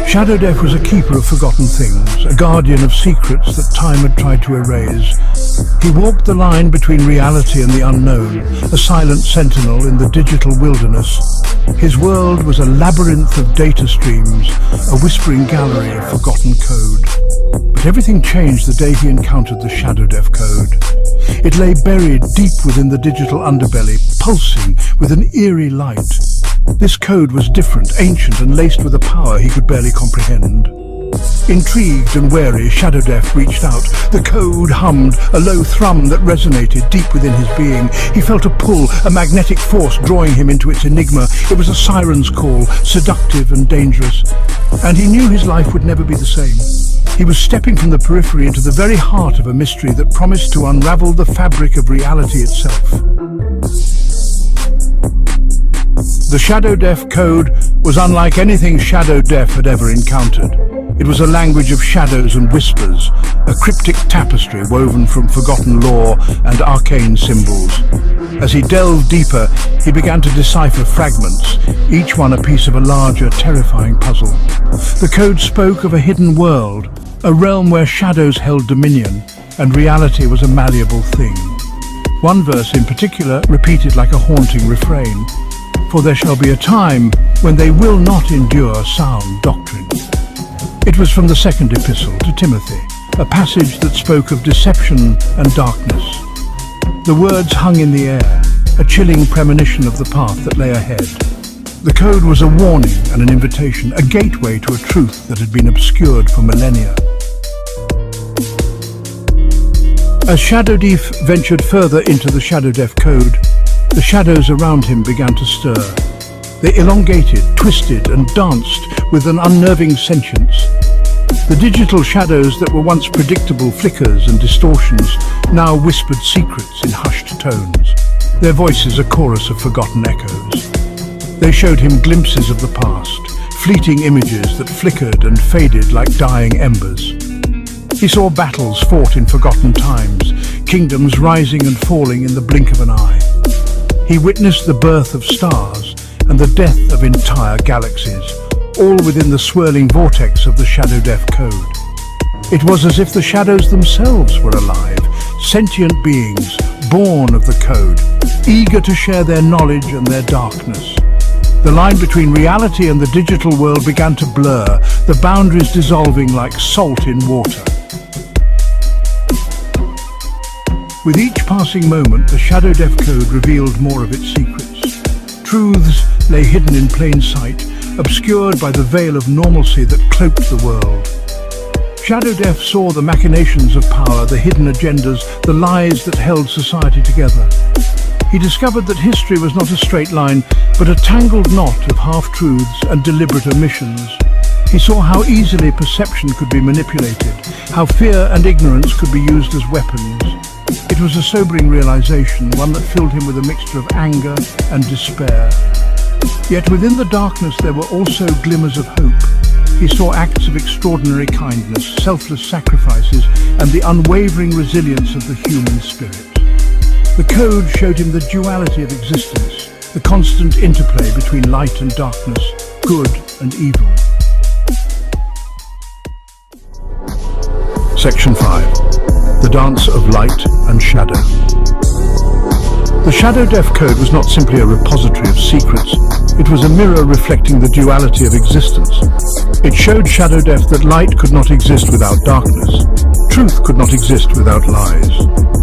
SHaDoWDeF was a keeper of forgotten things, a guardian of secrets that time had tried to erase. He walked the line between reality and the unknown, a silent sentinel in the digital wilderness. His world was a labyrinth of data streams, a whispering gallery of forgotten code. But everything changed the day he encountered the SHaDoWDeF code. It lay buried deep within the digital underbelly, pulsing with an eerie light. This code was different, ancient, and laced with a power he could barely comprehend. Intrigued and wary, SHaDoWDeF reached out. The code hummed, a low thrum that resonated deep within his being. He felt a pull, a magnetic force drawing him into its enigma. It was a siren's call, seductive and dangerous. And he knew his life would never be the same. He was stepping from the periphery into the very heart of a mystery that promised to unravel the fabric of reality itself. The SHaDoWDeF code was unlike anything SHaDoWDeF had ever encountered. It was a language of shadows and whispers, a cryptic tapestry woven from forgotten lore and arcane symbols. As he delved deeper, he began to decipher fragments, each one a piece of a larger, terrifying puzzle. The code spoke of a hidden world, a realm where shadows held dominion, and reality was a malleable thing. One verse in particular repeated like a haunting refrain. For there shall be a time when they will not endure sound doctrine. It was from the second epistle to Timothy, a passage that spoke of deception and darkness. The words hung in the air, a chilling premonition of the path that lay ahead. The code was a warning and an invitation, a gateway to a truth that had been obscured for millennia. As SHaDoWDeF ventured further into the SHaDoWDeF code, the shadows around him began to stir. They elongated, twisted, and danced with an unnerving sentience. The digital shadows that were once predictable flickers and distortions now whispered secrets in hushed tones, their voices a chorus of forgotten echoes. They showed him glimpses of the past, fleeting images that flickered and faded like dying embers. He saw battles fought in forgotten times, kingdoms rising and falling in the blink of an eye. He witnessed the birth of stars and the death of entire galaxies, all within the swirling vortex of the SHaDoWDeF code. It was as if the shadows themselves were alive, sentient beings, born of the code, eager to share their knowledge and their darkness. The line between reality and the digital world began to blur, the boundaries dissolving like salt in water. With each passing moment, the SHaDoWDeF code revealed more of its secrets. Truths lay hidden in plain sight, obscured by the veil of normalcy that cloaked the world. SHaDoWDeF saw the machinations of power, the hidden agendas, the lies that held society together. He discovered that history was not a straight line, but a tangled knot of half-truths and deliberate omissions. He saw how easily perception could be manipulated, how fear and ignorance could be used as weapons. It was a sobering realization, one that filled him with a mixture of anger and despair. Yet within the darkness there were also glimmers of hope. He saw acts of extraordinary kindness, selfless sacrifices, and the unwavering resilience of the human spirit. The code showed him the duality of existence, the constant interplay between light and darkness, good and evil. Section 5. The Dance of Light and Shadow. The SHaDoWDeF code was not simply a repository of secrets, it was a mirror reflecting the duality of existence. It showed SHaDoWDeF that light could not exist without darkness, truth could not exist without lies.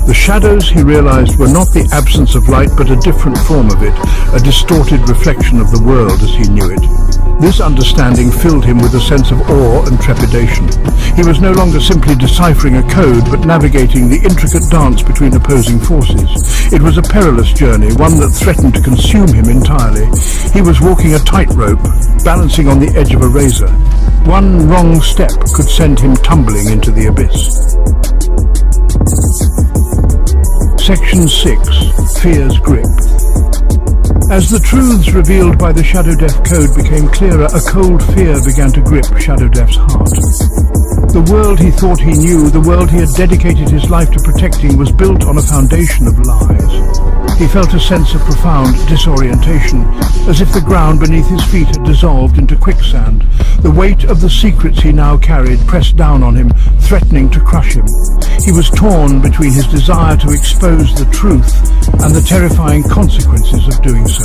The shadows, he realized, were not the absence of light but a different form of it, a distorted reflection of the world as he knew it. This understanding filled him with a sense of awe and trepidation. He was no longer simply deciphering a code, but navigating the intricate dance between opposing forces. It was a perilous journey, one that threatened to consume him entirely. He was walking a tightrope, balancing on the edge of a razor. One wrong step could send him tumbling into the abyss. Section 6. Fear's Grip. As the truths revealed by the SHaDoWDeF code became clearer, a cold fear began to grip SHaDoWDeF's heart. The world he thought he knew, the world he had dedicated his life to protecting, was built on a foundation of lies. He felt a sense of profound disorientation, as if the ground beneath his feet had dissolved into quicksand. The weight of the secrets he now carried pressed down on him, threatening to crush him. He was torn between his desire to expose the truth and the terrifying consequences of doing so.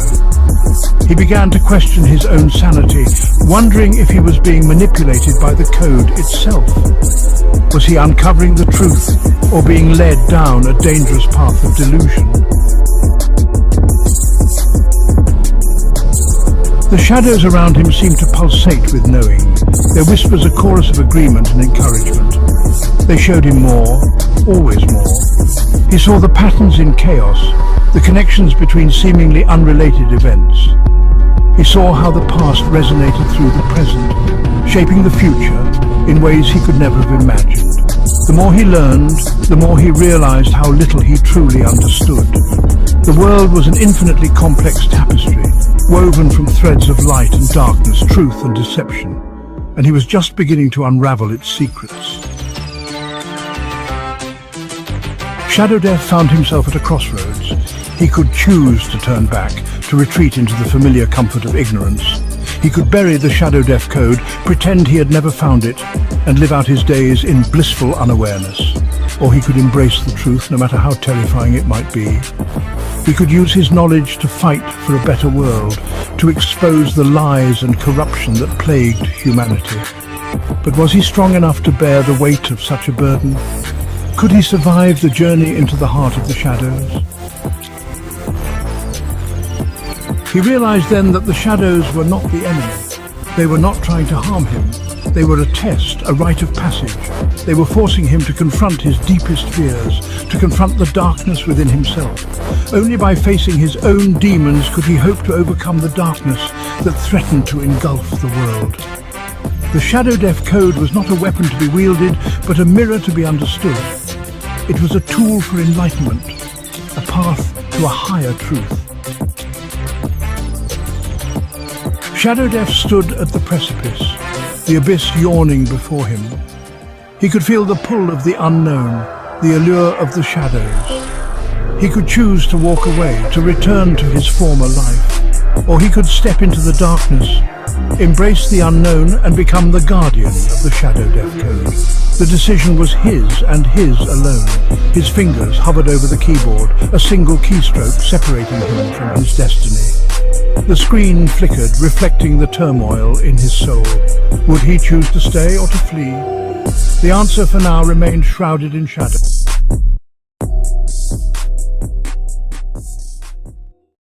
He began to question his own sanity, wondering if he was being manipulated by the code itself. Was he uncovering the truth, or being led down a dangerous path of delusion? The shadows around him seemed to pulsate with knowing, their whispers a chorus of agreement and encouragement. They showed him more, always more. He saw the patterns in chaos, the connections between seemingly unrelated events. He saw how the past resonated through the present, shaping the future in ways he could never have imagined. The more he learned, the more he realized how little he truly understood. The world was an infinitely complex tapestry, woven from threads of light and darkness, truth and deception, and he was just beginning to unravel its secrets. SHaDoWDeF found himself at a crossroads. He could choose to turn back, to retreat into the familiar comfort of ignorance. He could bury the SHaDoWDeF code, pretend he had never found it, and live out his days in blissful unawareness. Or he could embrace the truth, no matter how terrifying it might be. He could use his knowledge to fight for a better world, to expose the lies and corruption that plagued humanity. But was he strong enough to bear the weight of such a burden? Could he survive the journey into the heart of the shadows? He realized then that the shadows were not the enemy. They were not trying to harm him. They were a test, a rite of passage. They were forcing him to confront his deepest fears, to confront the darkness within himself. Only by facing his own demons could he hope to overcome the darkness that threatened to engulf the world. The SHaDoWDeF code was not a weapon to be wielded, but a mirror to be understood. It was a tool for enlightenment, a path to a higher truth. SHaDoWDeF stood at the precipice, the abyss yawning before him. He could feel the pull of the unknown, the allure of the shadows. He could choose to walk away, to return to his former life, or he could step into the darkness, embrace the unknown and become the guardian of the SHaDoWDeF code. The decision was his and his alone. His fingers hovered over the keyboard, a single keystroke separating him from his destiny. The screen flickered, reflecting the turmoil in his soul. Would he choose to stay or to flee? The answer for now remained shrouded in shadow.